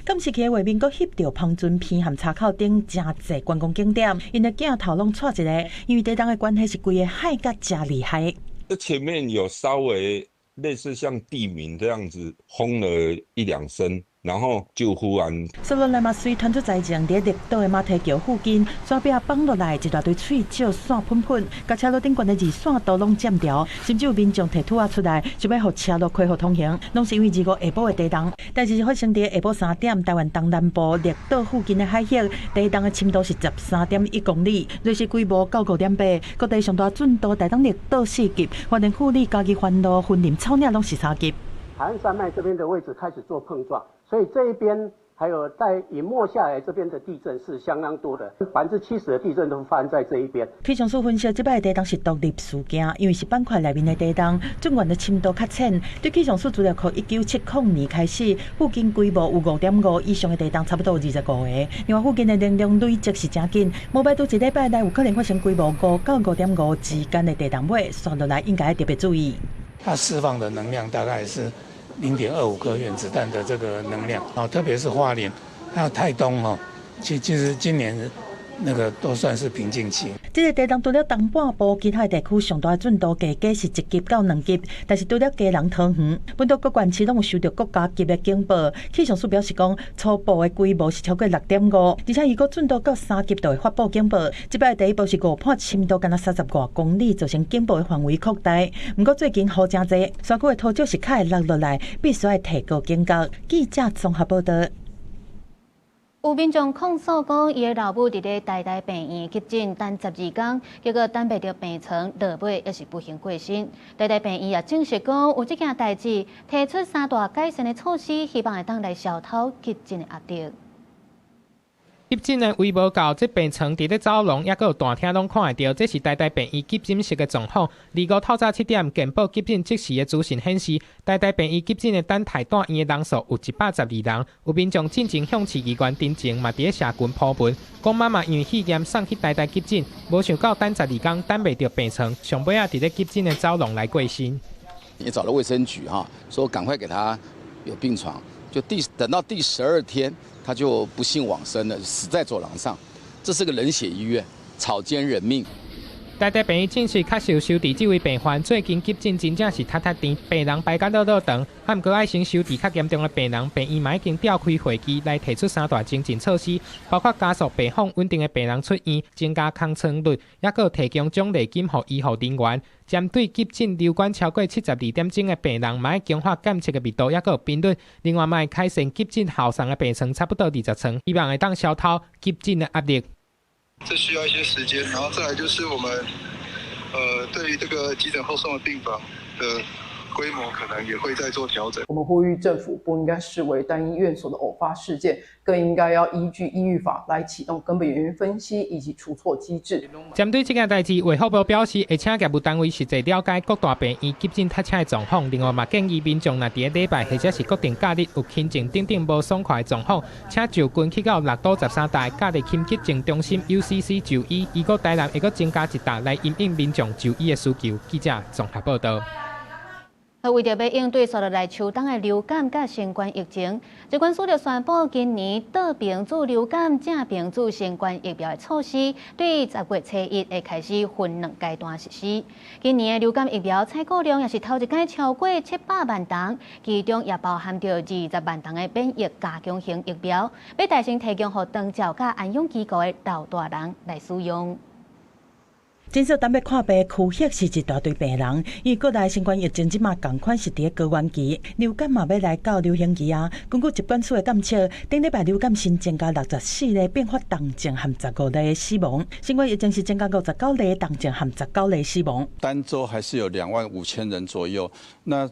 今時期的畫面佫翕到澎泉片和茶口頂真濟觀光景點，因的鏡頭攏錯一個，因為地震的關係是規個海甲真厲害。這前面有稍微類似像地鳴這樣子轟了1-2聲，然後就忽然，索羅萊馬水傳出災情，在綠島的馬蹄橋附近，山壁放落來一大堆碎石散噴噴，甲車路頂懸的二線道攏占掉，甚至有民眾提土仔出來，想要讓車路開放通行，攏是因為2月下晡的地動。代志是發生在下晡3點，台灣東南部綠島附近的海域，地動的深度是13.1公里，瑞士規模95.8，各地上大準度台東綠島4級，花蓮富里、嘉義環路、雲林草嶺攏是3級。海岸山脈這邊的位置開始做碰撞，所以這一邊還有在隱沒下來這邊的地震是相當多的，70%的地震都發生在這一邊。氣象署分析，這擺的地動是獨立事件，因為是板塊裡面的地動，盡管的深度較淺。對氣象署資料庫1970年開始，附近規模有5.5以上的地動，差不多有25個。另外，附近的能量累積是真緊，無排除一禮拜內有可能發生規模5到5.5之間的地動尾，刷落來應該要特別注意。它釋放的能量大概是0.25顆原子彈的這個能量，特別是花蓮還有台東其實今年那個都算是平靜期。這個地動除了東半部，其他地區上大的準度加是1級到2級，但是除了嘉南桃園，本島各縣市攏有收到國家級的警報。氣象署表示講，初步的規模是超過6.5，而且如果準度到3級，就會發布警報。這擺的第一步是誤判深度，敢若30多公里，造成警報的範圍擴大。不過最近雨真多，山區的土石是較會落落來，必須要提高警覺。記者綜合報道。有民眾控訴講，伊的老母佇咧台大病院急診等12天，結果等袂到病床，落尾也是不幸過身。台大病院也證實講，有這件代志，提出3大改善的措施，希望會當來消透急診的壓力。急診的位無夠，這病床佇咧走廊，也閣有大廳攏看會到。這是台大病院急診室的狀況。25透早7點，健保急診即時的資訊顯示，台大病院急診的等待住院的人數有112人。有民眾進前向市議員陳情，嘛佇咧社群鋪文，講媽媽因為肺炎送去台大急診，無想到等12天等袂到病床，上尾佇咧急診的走廊來過身。也找了衛生局說趕快給他有病床，就等到第12天。他就不幸往生了，死在走廊上。這是個冷血醫院，草菅人命。台大病院證實確實有收治這位病患，最近急診真正是塌塌甜，病人排甲落長，還毋過愛先收治較嚴重的病人。病院嘛已經調開會議來提出3大精進措施，包括加速病房穩定的病人出院，增加空床率，也閣提供獎勵金予醫護人員。針對急診留觀超過72點鐘的病人，嘛要強化檢測的密度，也閣有頻率。另外，嘛會開設急診後送的病床，差不多20床，希望會當消透急診的壓力。這需要一些時間，然後再來就是我們，對於這個急診後送的病房的規模，可能也會再做調整。我們呼籲政府不應該視為單一院所的偶發事件，更應該要依據醫育法來啟動根本原因分析以及除錯機制。針對這件代志，衛福部表示會請業務單位實際了解各大病院急診塞車的狀況，另外嘛建議民眾若佇個禮拜或者是固定假日有輕症等等無爽快的狀況，請就近去到6都13大假日輕急症中心 UCC 就醫，如果台南會閣增加1大來因應民眾就醫的需求。記者綜合報道。為着要應對所來秋冬的流感甲新冠疫情，疾管署就宣布今年倒病治流感、正病治新冠疫苗的措施，對10月初1會開始分2階段實施。今年的流感疫苗採購量也是頭一屆超過700萬筒，其中也包含着20萬筒的免疫加強型疫苗，要大聲提供予長照甲安養機構的老大人來使用。診所等要看病，區域是一大堆病人，因為國內新冠疫情即馬同款是佇高原期，流感嘛要來到流行期啊。根據疾管署的監測，頂禮拜流感新增加64例併發重症和15例死亡，新冠疫情是增加59例重症和19例死亡。單週還是有25000人左右，那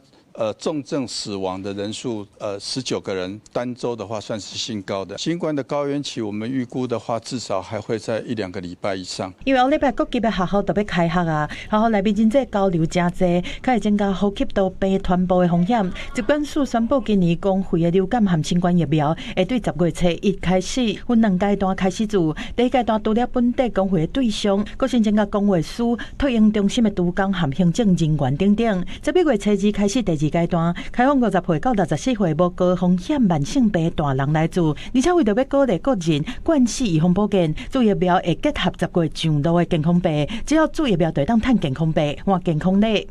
重症死亡的人數19個人，單週的話算是新高的。新冠的高原期，我們預估的話，至少還會在1-2個禮拜以上。因為後禮拜各級的學校都要開學啊，學校內面人際交流真濟，可會增加呼吸道病傳播的風險。疾管署宣布，今年公費的流感和新冠疫苗會對10月初1開始分2階段開始做。第一階段除了本地公費的對象，閣新增加公衛師、托嬰中心的督工和行政人員等等。11月初2開始第2階段開放50歲到64歲無高風險慢性病大人來做，而且為着要鼓勵國人貫徹預防保健，做疫苗會結合10月上路的健康病，只要做疫苗就會當趁健康病換健康禮。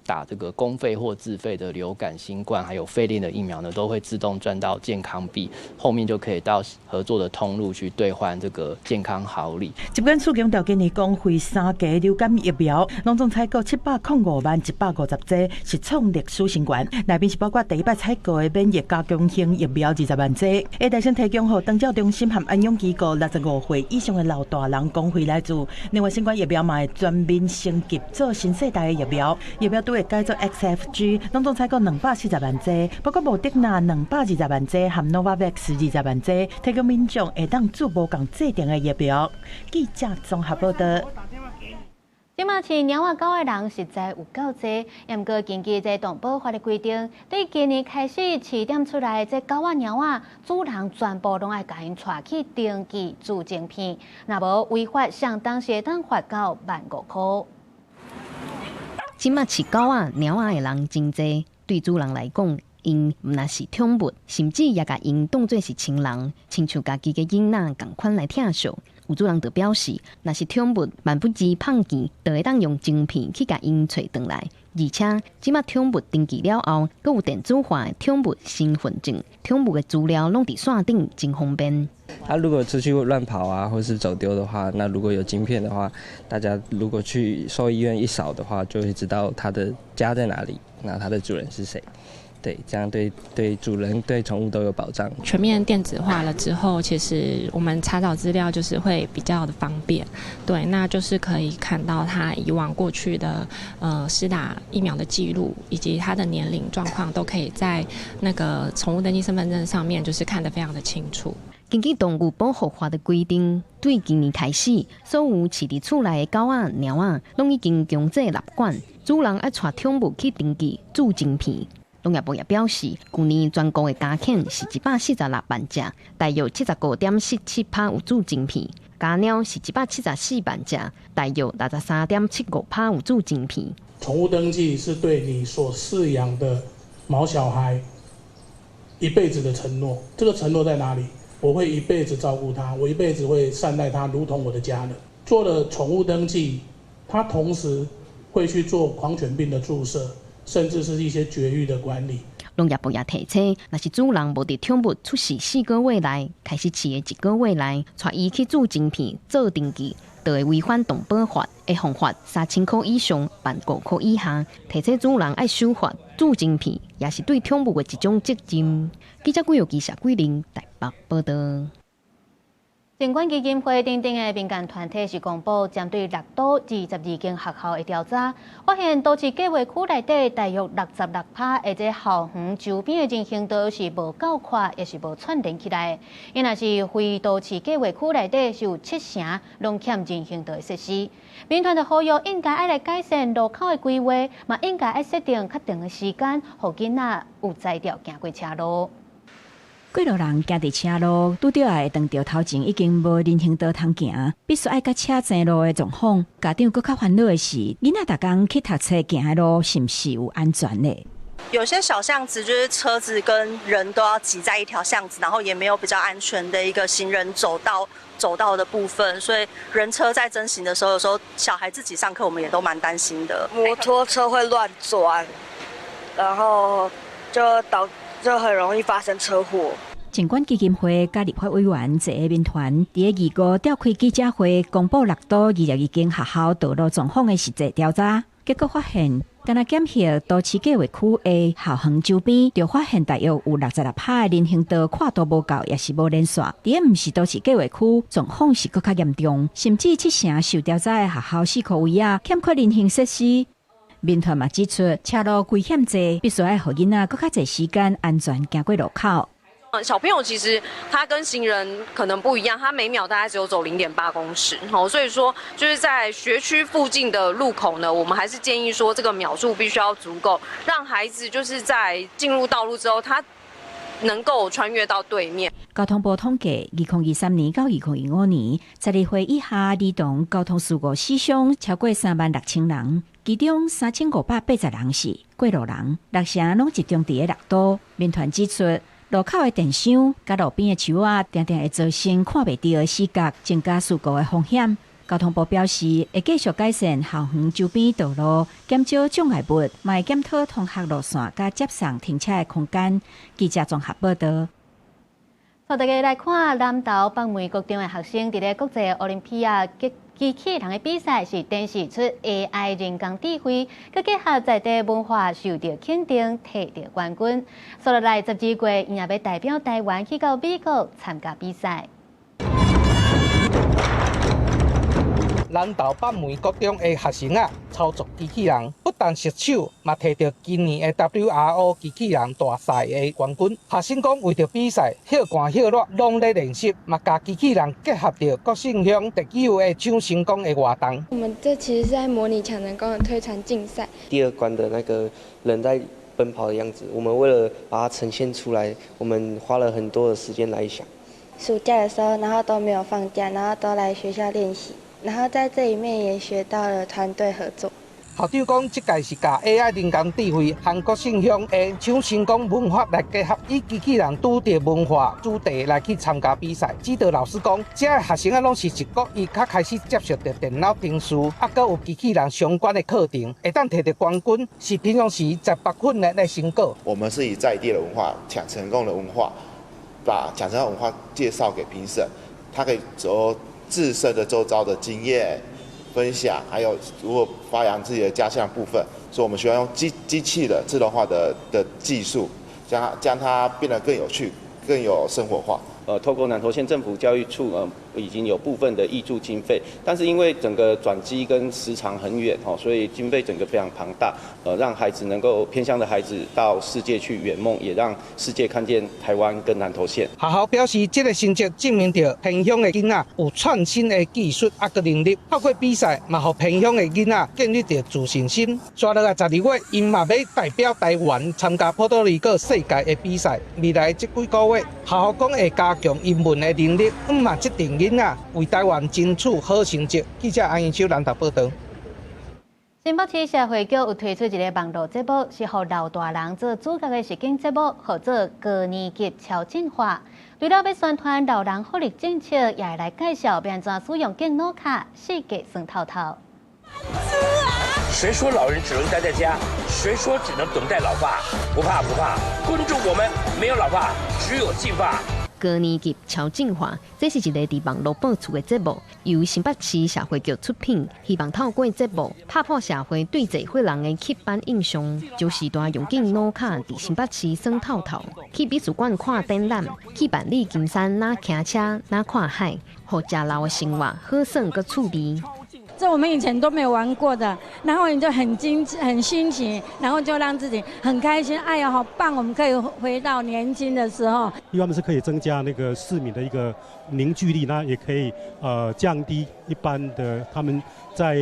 打這個公費或自費的流感、新冠還有肺炎的疫苗呢，都會自動賺到健康幣，後面就可以到合作的通路去兌換這個健康好禮。疾管署強調，今年公費3價流感疫苗，攏總採購705萬150劑，是創歷史新高。內面是包括第一擺採購的免疫加強型疫苗20萬劑，會大聲提供予長照中心和安養機構65歲以上的老大人公費來做。另外，新冠疫苗嘛會全面升級做新世代的疫苗，疫苗都會改做 XFG， 攏總採購240萬劑，包括莫德納220萬劑和 Novavax 20萬劑，提供民眾會當做無共制定的疫苗。記者綜合報道。即馬飼貓仔狗的人實在有夠多，也毋過根據這動保法的規定，對今年開始飼點出來這狗仔貓仔，主人全部攏愛甲因帶去登記做晶片，若無違法，上當時會當罰到15000塊。即馬飼狗仔、貓仔的人真多，對主人來講，因毋若是寵物，甚至也甲因當作是親人，親像家己的囡仔共款來疼惜。有主人就表示，若是寵物萬不知胖見，就會當用晶片去甲因找回來。而且，即馬寵物登記了後，閣有電子化的寵物身份證，寵物的資料攏佇線頂，真方便。它如果出去亂跑啊，或是走丟的話，那如果有晶片的話，大家如果去獸醫院一掃的話，就會知道它的家在哪裡，那它的主人是誰。對，這樣對主人對寵物都有保障。全面電子化了之後，其實我們查找資料就是會比較的方便。對，那就是可以看到他以往過去的施打疫苗的記錄，以及他的年齡狀況，都可以在那個寵物登記身份證上面就是看得非常的清楚。根據動物保護法的規定，對今年開始，所有飼佇厝內的狗仔、貓仔，攏已經強制納管，主人愛帶寵物去登記做晶片。農業部也表示，去年全國的家犬是146萬隻，大約75.47%有做晶片；家貓是174萬隻，大約63.75%有做晶片。寵物登記是對你所飼養的毛小孩一輩子的承諾。這個承諾在哪裡？我會一輩子照顧它，我一輩子會善待它，如同我的家人。做了寵物登記，它同時會去做狂犬病的注射。甚至是一些絕育的管理。農業部也提醒，若是主人無佇寵物出世4個月內，開始飼的1個月內，帶伊去做晶片做登記，就會違反動保法，會罰款3000塊以上15000塊以下。提醒主人愛守法做晶片，也是對寵物的一種責任。記者貴記者桂玲台北報道。疾管基金會等等的民間團體是公布，針對6都22間學校的調查，發現都市計劃區內底大約66%的這校園周邊的人行道是無夠寬，也是無串聯起來。因若是非都市計劃區內底是有70%攏欠人行道的設施。民團就呼籲應該愛來改善路口的規劃，嘛應該愛設定較長的時間，讓囡仔有才調行過車路。過路人行佇車路，拄着會撞到頭前已經無人行道通行，必須愛甲車前路的狀況。家長更較煩惱的是，囡仔逐工去讀冊行的路是毋是有安全呢？有些小巷子就是車子跟人都要擠在一條巷子，然後也沒有比較安全的一個行人走道的部分，所以人車在爭行的時候，有時候小孩自己上課，我們也都蠻擔心的。摩托車會亂轉，然後就很容易發生車禍。疾管基金會甲立法委員一個民團佇2召開記者會，公布6都22間學校道路狀況的實際調查，結果發現，敢若檢核都市計劃區的校園周邊，就發現大約有66%的人行道寬度無夠，也是無連線。而毋是都市計劃區，狀況是更加嚴重，甚至70%受調查的學校4區位啊，欠缺人行設施。民團嘛指出，車路危險濟，必須愛互囡仔更較濟時間安全行過路口。小朋友其實他跟行人可能不一樣，他每秒大概只有走0.8公尺，所以說就是在學區附近的路口呢，我們還是建議說這個秒數必須要足夠，讓孩子就是在進入道路之後，他能夠穿越到對面。交通部統計，2023年到2025年，12歲以下兒童交通事故死傷超過36000人，其中3580人是過路人，6成攏集中佇個6都。民團指出，路口的電箱、甲路邊的樹仔，常常會造成看袂到的死角，增加事故的風險。交通部表示，會繼續改善校園周邊道路，減少障礙物，嘛會檢討通學路線甲接送停車的空間。記者綜合報道。帶大家來看南投北梅國中的學生佇咧國際奧林匹亞機器人的比賽是展示出 AI 人工智慧，佮結合在地文化，受到肯定，摕到冠軍。所以來12月，伊也要代表台灣去到美國參加比賽。南投北梅國中的學生操作機器人，不但失手，嘛摕到今年的 WRO 機器人大賽的冠軍。學生講為着比賽，歇寒歇熱攏咧練習，嘛甲機器人結合着國姓鄉特有的搶成功的活動。我們這其實是在模擬強人工的推船競賽。第二關的那個人在奔跑的樣子，我們為了把它呈現出來，我們花了很多的時間來想。暑假的時候，然後都沒有放假，然後都來學校練習。然後在這裡面也學到了團隊合作。校長講，這屆是甲 AI 人工智慧、韓國信鄉的搶成功文化來結合，以機器人拄着文化主題來去參加比賽。指導老師講，這個學生攏是一國一較開始接受着電腦評書，還有機器人相關的課程，會當摕到冠軍，是平常時18分的成果。我們是以在地的文化、搶成功的文化，把搶成功文化介紹給評審，他可以走自身的周遭的經驗分享，還有如何發揚自己的家鄉部分，所以我們需要用機器的自動化的技術，將它變得更有趣、更有生活化。透過南投縣政府教育處已經有部分的挹注經費，但是因為整個轉機跟時長很遠所以經費整個非常龐大，讓孩子能夠偏鄉的孩子到世界去圓夢，也讓世界看見台灣跟南投縣。學校表示，這個成績證明着偏鄉的囡仔有創新的技術和能力，透過比賽嘛，讓偏鄉的囡仔建立着自信心。接落來12月，因嘛要代表台灣參加波多黎各世界的比賽。未來這幾個月，學校講會加強英文的能力，嘛這定囡仔為台灣爭取好成績。記者安延秋南投報道。新北市社會局有推出一個網絡節目，是予老大人做主角的實境節目，號做高年級超進化。除了要宣傳老人福利政策，也會來介紹要怎使用健腦卡，世界算透透。誰說老人只能待在家？誰說只能等待老化？不怕不怕，關注我們，沒有老化，只有進化。高年級超進化，這是一個在網絡播出的節目，由新北市社會局出品，希望透過節目打破社會對這歲人的刻板印象，就時段用健腦卡在新北市算透透，去美術館看展覽，去萬里金山哪騎車哪看海，和吃老的生活好耍個趣味。這我們以前都沒有玩過的，然後你就很新奇，然後就讓自己很開心。哎呀，好棒！我們可以回到年輕的時候。因為他們是可以增加那個市民的一個凝聚力，那也可以降低一般的他們在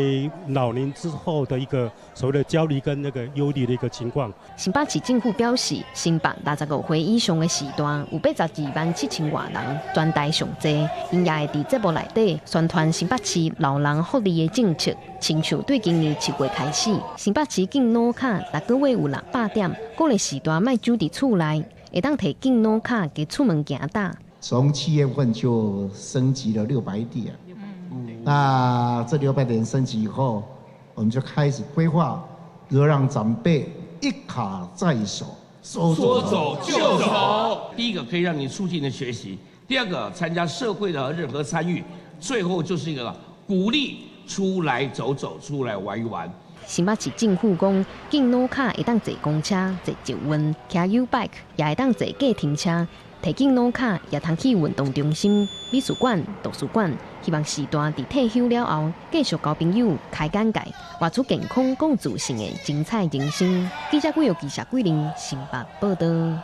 老年之後的一個所謂的焦慮跟那個憂慮的一個情況。新北市政府表示，新北65歲以上的時段有827000多人，全台上濟，因也會在節目內底宣傳新北市老人福利的政策。親像對今年7月開始，新北市健腦卡每個月有600點，各個時段賣住佇厝內，會當摕健腦卡給出門行大。從7月份就升級了600點，那這600點升級以後，我們就開始規劃如何讓長輩一卡在手，說走就走。第一個可以讓你促進你的學習，第二個參加社會的任何參與，最後就是一個鼓勵出來走走，出來玩一玩。新北市政府講，健腦卡會當坐公車、坐捷運、騎 U-bike， 也會當坐計程車。提健腦卡也通去運動中心、美術館、圖書館，希望時段在退休了後，繼續交朋友、開眼界，活出健康、更自信的精彩人生。記者貴由記者桂林新北報道。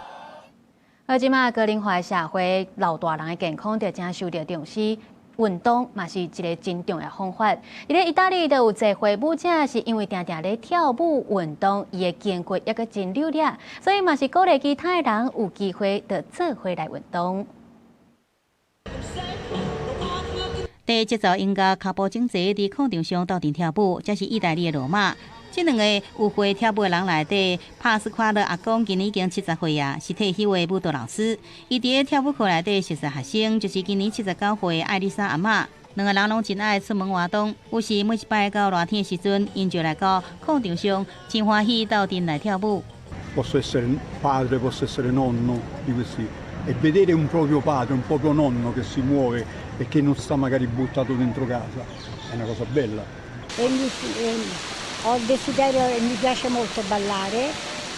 而即馬高齡化社會，老大人的健康就真受到重視。運動嘛是一個真重要的方法。在意大利就有一回舞者是因為常常咧跳舞運動，伊的筋骨也個真溜咧，所以嘛是鼓勵其他人有機會就做回來運動。第節奏音樂腳步整齊，佇課堂上鬥陣跳舞，這是意大利的羅馬。這兩個有會跳舞的人內底，帕斯夸勒阿公今年已經70歲啊，是退休的舞蹈老師。伊佇跳舞課內底熟悉學生，就是今年79歲的艾麗莎阿嬤。兩個人攏真愛出門活動，有時每一擺到熱天的時陣，因就來到課場上，真歡喜鬥陣來跳舞。Posso essere padre, posso essere nonno di questi e vedere un proprio padre, un proprio nonno che si muove e che non sta magari buttato dentro casa è una cosa bella. Ho il desiderio e mi piace molto ballare,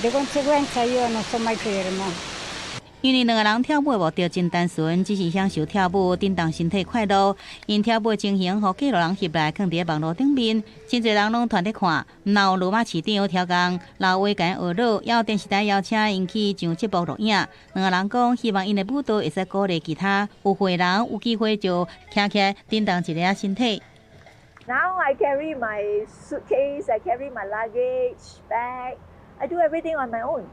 di conseguenza io non sto mai fermo. 因為兩個人跳舞的目的真單純，只是享受跳舞，振動身體快樂。因跳舞的情形，互幾路人翕來，放佇網絡頂面，真儕人攏團咧看。毋但有羅馬市長調工，老話甲因學老，也有電視台邀請因去上節目錄影。兩個人講，希望因的舞蹈會使鼓勵其他有會人有機會就站起來，振動一下身體。Now I carry my suitcase, I carry my luggage, bag. I do everything on my own.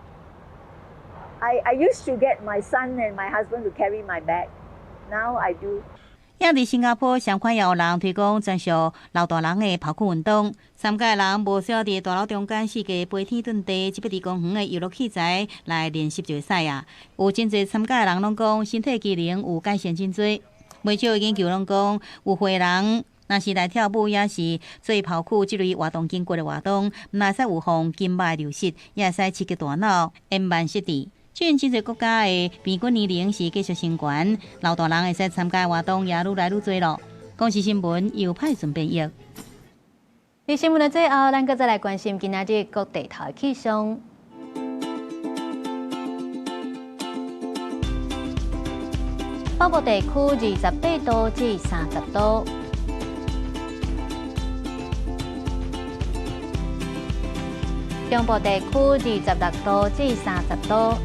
I used to get my son and my husband to carry my bag. Now I do. 也佇新加坡，上快也有人推廣專屬老大人的跑酷運動。參加的人無需要佇大樓中間四界飛天遁地，100多公分的遊樂器材來練習就會使啊。有真儕參加的人攏講，身體機能有改善真多。不少研究攏講，有會人若是來跳舞，也是做跑酷這類活動經過的活動，唔但使預防靜脈流失，也使刺激大腦，延慢失智。雖然真儕國家的平均年齡是繼續升懸，老大人會使參加的活動也愈來愈多咯。公視新聞由派順編譯。喺新聞的最後，咱擱再來關心今仔日各地頭的氣象。北部地區28度至30度。中部地區26度至30度，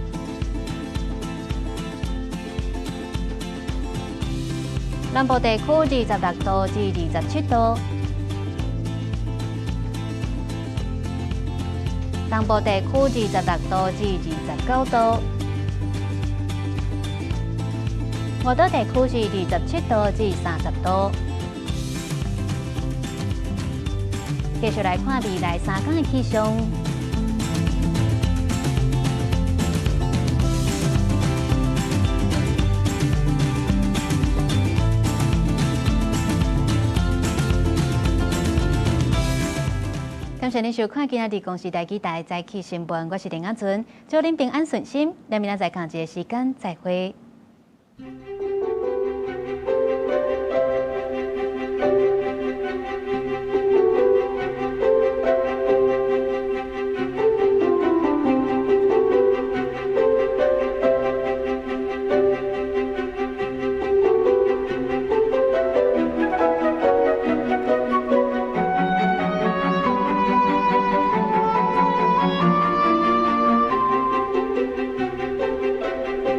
南部地區26度至27度，東部地區26度至29度，外島地區是27度至30度。繼續來看未來3天的氣象。感謝您收看今仔日公視台記台早起新聞，我是林雅純，祝您平安順心，咱明仔載同一個時間再會。